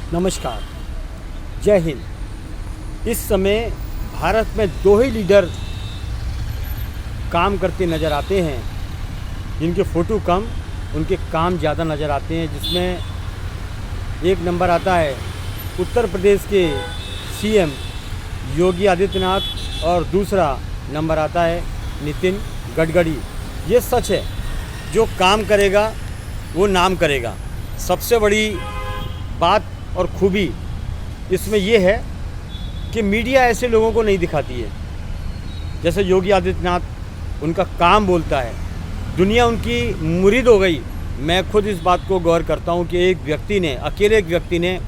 नमस्कार, जय हिंद। इस समय भारत में दो ही लीडर काम करते नज़र आते हैं, जिनके फ़ोटो कम उनके काम ज़्यादा नज़र आते हैं। जिसमें एक नंबर आता है उत्तर प्रदेश के सीएम योगी आदित्यनाथ और दूसरा नंबर आता है नितिन गडकरी। ये सच है, जो काम करेगा वो नाम करेगा। सबसे बड़ी बात और खूबी इसमें ये है कि मीडिया ऐसे लोगों को नहीं दिखाती है। जैसे योगी आदित्यनाथ, उनका काम बोलता है, दुनिया उनकी मुरीद हो गई। मैं खुद इस बात को गौर करता हूँ कि एक व्यक्ति ने, अकेले एक व्यक्ति ने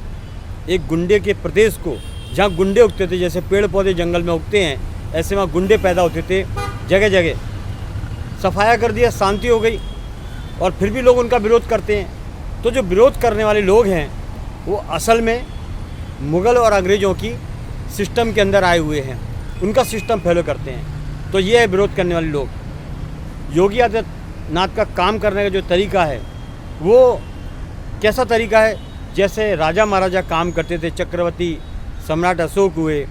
एक गुंडे के प्रदेश को, जहाँ गुंडे उगते थे, जैसे पेड़ पौधे जंगल में उगते हैं, ऐसे वहाँ गुंडे पैदा होते थे जगह जगह, सफाया कर दिया, शांति हो गई। और फिर भी लोग उनका विरोध करते हैं। तो जो विरोध करने वाले लोग हैं वो असल में मुग़ल और अंग्रेज़ों की सिस्टम के अंदर आए हुए हैं, उनका सिस्टम फॉलो करते हैं। तो ये है विरोध करने वाले लोग। योगी आदित्यनाथ का काम करने का जो तरीका है वो कैसा तरीका है, जैसे राजा महाराजा काम करते थे, चक्रवर्ती सम्राट अशोक हुए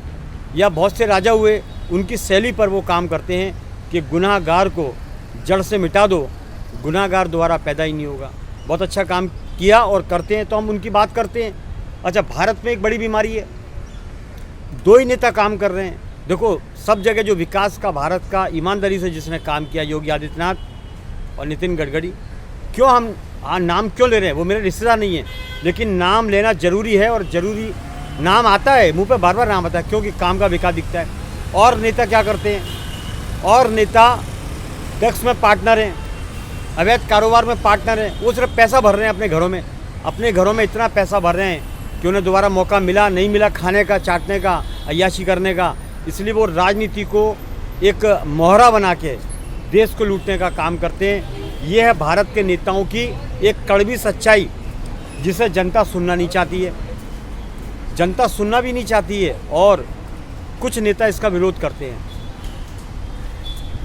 या बहुत से राजा हुए, उनकी शैली पर वो काम करते हैं कि गुनाहगार को जड़ से मिटा दो, गुनाहगार दोबारा पैदा ही नहीं होगा। बहुत अच्छा काम किया और करते हैं तो हम उनकी बात करते हैं। अच्छा, भारत में एक बड़ी बीमारी है, दो ही नेता काम कर रहे हैं। देखो, सब जगह जो विकास का, भारत का ईमानदारी से जिसने काम किया, योगी आदित्यनाथ और नितिन गडकरी। क्यों हम नाम क्यों ले रहे हैं? वो मेरे रिश्तेदार नहीं है, लेकिन नाम लेना ज़रूरी है। और ज़रूरी नाम आता है, मुंह पे बार बार नाम आता है, क्योंकि काम का विकास दिखता है। और नेता क्या करते हैं? और नेता ड्रग्स में पार्टनर हैं, अवैध कारोबार में पार्टनर हैं। वो सिर्फ पैसा भर रहे हैं अपने घरों में इतना पैसा भर रहे हैं कि उन्हें दोबारा मौका मिला नहीं मिला खाने का, चाटने का, अय्याशी करने का। इसलिए वो राजनीति को एक मोहरा बना के देश को लूटने का काम करते हैं। ये है भारत के नेताओं की एक कड़वी सच्चाई, जिसे जनता सुनना नहीं चाहती है। जनता सुनना भी नहीं चाहती है और कुछ नेता इसका विरोध करते हैं।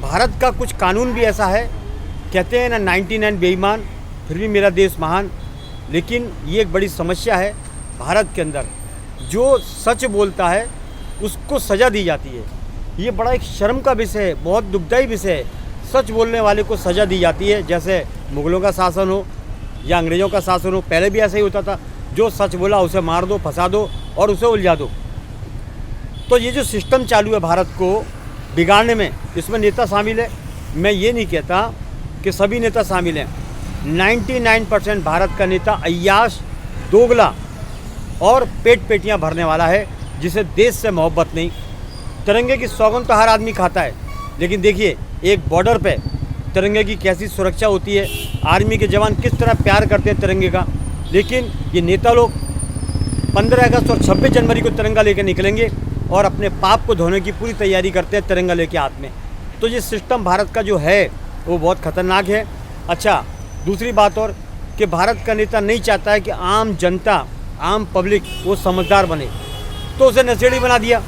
भारत का कुछ कानून भी ऐसा है, कहते हैं ना 99 बेईमान फिर भी मेरा देश महान। लेकिन ये एक बड़ी समस्या है भारत के अंदर, जो सच बोलता है उसको सज़ा दी जाती है। ये बड़ा एक शर्म का विषय है, बहुत दुखदायी विषय है। सच बोलने वाले को सज़ा दी जाती है, जैसे मुग़लों का शासन हो या अंग्रेज़ों का शासन हो। पहले भी ऐसा ही होता था, जो सच बोला उसे मार दो, फंसा दो और उसे उलझा दो। तो ये जो सिस्टम चालू है भारत को बिगाड़ने में, इसमें नेता शामिल है। मैं ये नहीं कहता कि सभी नेता शामिल हैं। 99% भारत का नेता अय्याश, दोगला और पेटियां भरने वाला है, जिसे देश से मोहब्बत नहीं। तिरंगे की सौगंध तो हर आदमी खाता है, लेकिन देखिए एक बॉर्डर पे तिरंगे की कैसी सुरक्षा होती है, आर्मी के जवान किस तरह प्यार करते हैं तिरंगे का। लेकिन ये नेता लोग 15 अगस्त और 26 जनवरी को तिरंगा लेकर निकलेंगे और अपने पाप को धोने की पूरी तैयारी करते हैं तिरंगा लेके हाथ में। तो ये सिस्टम भारत का जो है वो बहुत ख़तरनाक है। अच्छा, दूसरी बात और कि भारत का नेता नहीं चाहता है कि आम जनता, आम पब्लिक वो समझदार बने, तो उसे नशेड़ी बना दिया।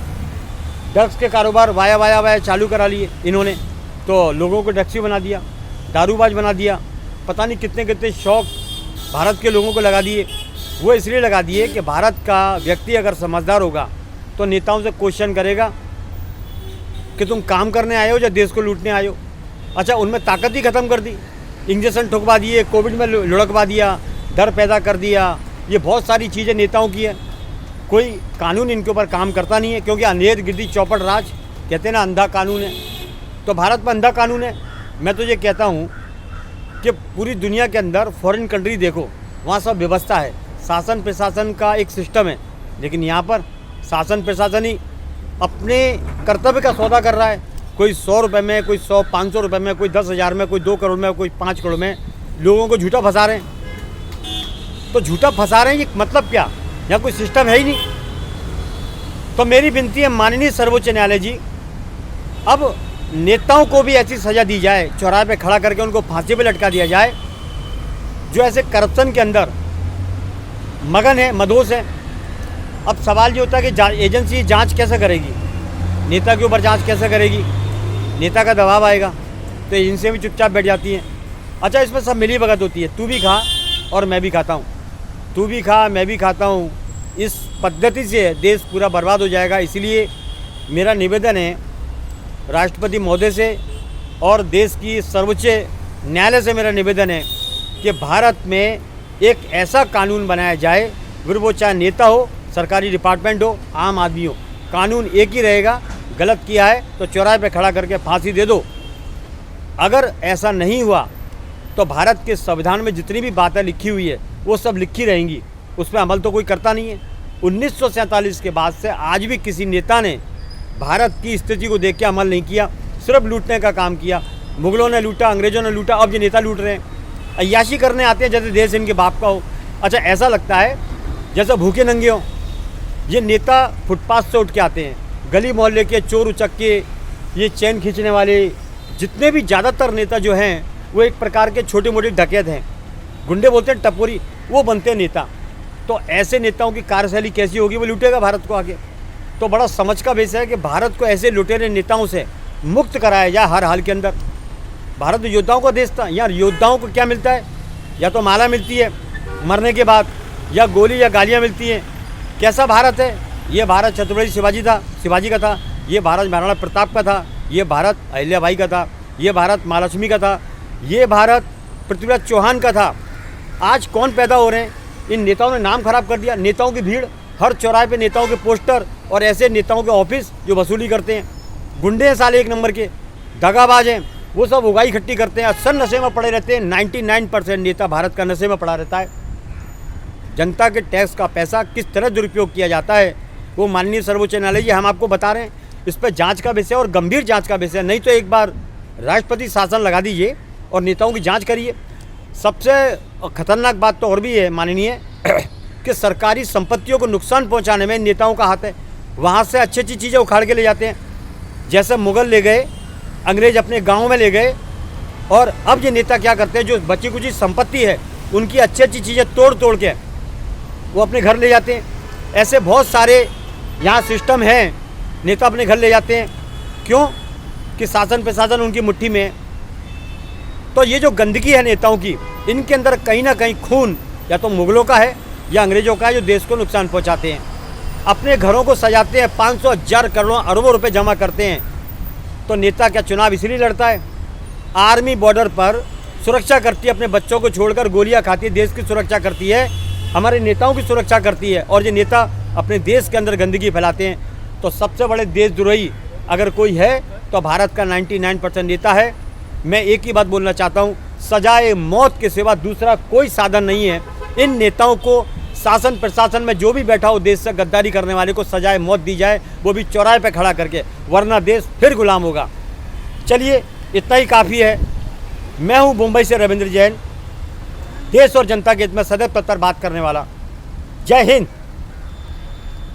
ड्रग्स के कारोबार वाया चालू करा लिए इन्होंने, तो लोगों को ड्रग्सी बना दिया, दारूबाज बना दिया। पता नहीं कितने कितने शौक भारत के लोगों को लगा दिए। वो इसलिए लगा दिए कि भारत का व्यक्ति अगर समझदार होगा तो नेताओं से क्वेश्चन करेगा कि तुम काम करने आए हो या देश को लूटने आए हो। अच्छा, उनमें ताकत ही ख़त्म कर दी, इंजेक्शन ठुकवा दिए, कोविड में लुढ़कवा दिया, डर पैदा कर दिया। ये बहुत सारी चीज़ें नेताओं की है। कोई कानून इनके ऊपर काम करता नहीं है, क्योंकि अंधेर गिरदी चौपट राज, कहते हैं ना, अंधा कानून है। तो भारत में अंधा कानून है। मैं तो ये कहता हूँ कि पूरी दुनिया के अंदर फॉरेन कंट्री देखो, वहाँ सब व्यवस्था है, शासन प्रशासन का एक सिस्टम है। लेकिन यहाँ पर शासन प्रशासन ही अपने कर्तव्य का सौदा कर रहा है। कोई 100 रुपये में, कोई 100-500 रुपये में, कोई 10,000 में, कोई 2 करोड़ में, कोई 5 करोड़ में लोगों को झूठा फंसा रहे हैं। तो झूठा फंसा रहे हैं, ये मतलब क्या? यहाँ कोई सिस्टम है ही नहीं। तो मेरी विनती है माननीय सर्वोच्च न्यायालय जी, अब नेताओं को भी ऐसी सज़ा दी जाए, चौराहे पे खड़ा करके उनको फांसी पे लटका दिया जाए, जो ऐसे करप्शन के अंदर मगन है, मदहोश है। अब सवाल ये होता है कि एजेंसी जांच कैसे करेगी, नेता के ऊपर जांच कैसे करेगी? नेता का दबाव आएगा तो एजेंसियाँ भी चुपचाप बैठ जाती हैं। अच्छा, इसमें सब मिली भगत होती है, तू भी खा और मैं भी खाता हूँ, तू भी खा मैं भी खाता हूँ, इस पद्धति से देश पूरा बर्बाद हो जाएगा। इसलिए मेरा निवेदन है राष्ट्रपति महोदय से और देश की सर्वोच्च न्यायालय से मेरा निवेदन है कि भारत में एक ऐसा कानून बनाया जाए, फिर वो चाहे नेता हो, सरकारी डिपार्टमेंट हो, आम आदमी हो, कानून एक ही रहेगा। गलत किया है तो चौराहे पे खड़ा करके फांसी दे दो। अगर ऐसा नहीं हुआ तो भारत के संविधान में जितनी भी बातें लिखी हुई है वो सब लिखी रहेंगी, उस पर अमल तो कोई करता नहीं है। 1947 के बाद से आज भी किसी नेता ने भारत की स्थिति को देख के अमल नहीं किया, सिर्फ लूटने का काम किया। मुगलों ने लूटा, अंग्रेज़ों ने लूटा, अब ये नेता लूट रहे हैं, अय्याशी करने आते हैं जैसे देश इनके बाप का हो। अच्छा, ऐसा लगता है जैसे भूखे नंगे हों। ये नेता फुटपाथ से उठ के आते हैं, गली मोहल्ले के चोर उचक्के, ये चैन खींचने वाले, जितने भी ज़्यादातर नेता जो हैं वो एक प्रकार के छोटे मोटे डकैत हैं, गुंडे बोलते हैं, टपोरी, वो बनते हैं नेता। तो ऐसे नेताओं की कार्यशैली कैसी होगी? वो लूटेगा भारत को आगे। तो बड़ा समझ का विषय है कि भारत को ऐसे लुटेरे नेताओं से मुक्त कराया जाए हर हाल के अंदर। भारत योद्धाओं का देश था, यार योद्धाओं को क्या मिलता है? या तो माला मिलती है मरने के बाद, या गोली या गालियाँ मिलती हैं। कैसा भारत है ये? भारत छत्रपति शिवाजी का था, ये भारत महाराणा प्रताप का था, ये भारत अहिल्याबाई का था, ये भारत महालक्ष्मी का था, ये भारत पृथ्वीराज चौहान का था। आज कौन पैदा हो रहे हैं? इन नेताओं ने नाम खराब कर दिया। नेताओं की भीड़, हर चौराहे पे नेताओं के पोस्टर और ऐसे नेताओं के ऑफिस जो वसूली करते हैं। गुंडे हैं साले एक नंबर के, दगाबाज हैं, वो सब उगाई इकट्ठी करते हैं, अक्सर नशे में पड़े रहते हैं। 99% नेता भारत का नशे में पड़ा रहता है। जनता के टैक्स का पैसा किस तरह दुरुपयोग किया जाता है वो माननीय सर्वोच्च न्यायालय जी हम आपको बता रहे हैं। इस पर जांच का विषय और गंभीर जांच का विषय, नहीं तो एक बार राष्ट्रपति शासन लगा दीजिए और नेताओं की जांच करिए। सबसे खतरनाक बात तो और भी है माननीय कि सरकारी संपत्तियों को नुकसान पहुंचाने में नेताओं का हाथ है। वहाँ से अच्छी अच्छी चीज़ें उखाड़ के ले जाते हैं, जैसे मुग़ल ले गए, अंग्रेज़ अपने गाँव में ले गए, और अब ये नेता क्या करते हैं, जो बची कुची संपत्ति है उनकी अच्छी अच्छी चीज़ें तोड़ तोड़ के वो अपने घर ले जाते हैं। ऐसे बहुत सारे यहाँ सिस्टम हैं, नेता अपने घर ले जाते हैं। क्यों? कि शासन प्रशासन उनकी मुट्ठी में है। तो ये जो गंदगी है नेताओं की, इनके अंदर कहीं ना कहीं खून या तो मुगलों का है या अंग्रेज़ों का है, जो देश को नुकसान पहुंचाते हैं। अपने घरों को सजाते हैं, 500 हज़ार करोड़ों अरबों रुपए जमा करते हैं। तो नेता क्या चुनाव इसलिए लड़ता है? आर्मी बॉर्डर पर सुरक्षा करती है, अपने बच्चों को छोड़कर गोलियां खाती है, देश की सुरक्षा करती है, हमारे नेताओं की सुरक्षा करती है। और ये नेता अपने देश के अंदर गंदगी फैलाते हैं। तो सबसे बड़े देशद्रोही अगर कोई है तो भारत का 99% नेता है। मैं एक ही बात बोलना चाहता हूँ, सजाए मौत के सिवा दूसरा कोई साधन नहीं है। इन नेताओं को शासन प्रशासन में जो भी बैठा हो देश से गद्दारी करने वाले को सजाए मौत दी जाए, वो भी चौराहे पे खड़ा करके, वरना देश फिर गुलाम होगा। चलिए, इतना ही काफ़ी है। मैं हूँ मुंबई से रविंद्र जैन, देश और जनता के हित में सदैव तत्पर बात करने वाला। जय हिंद।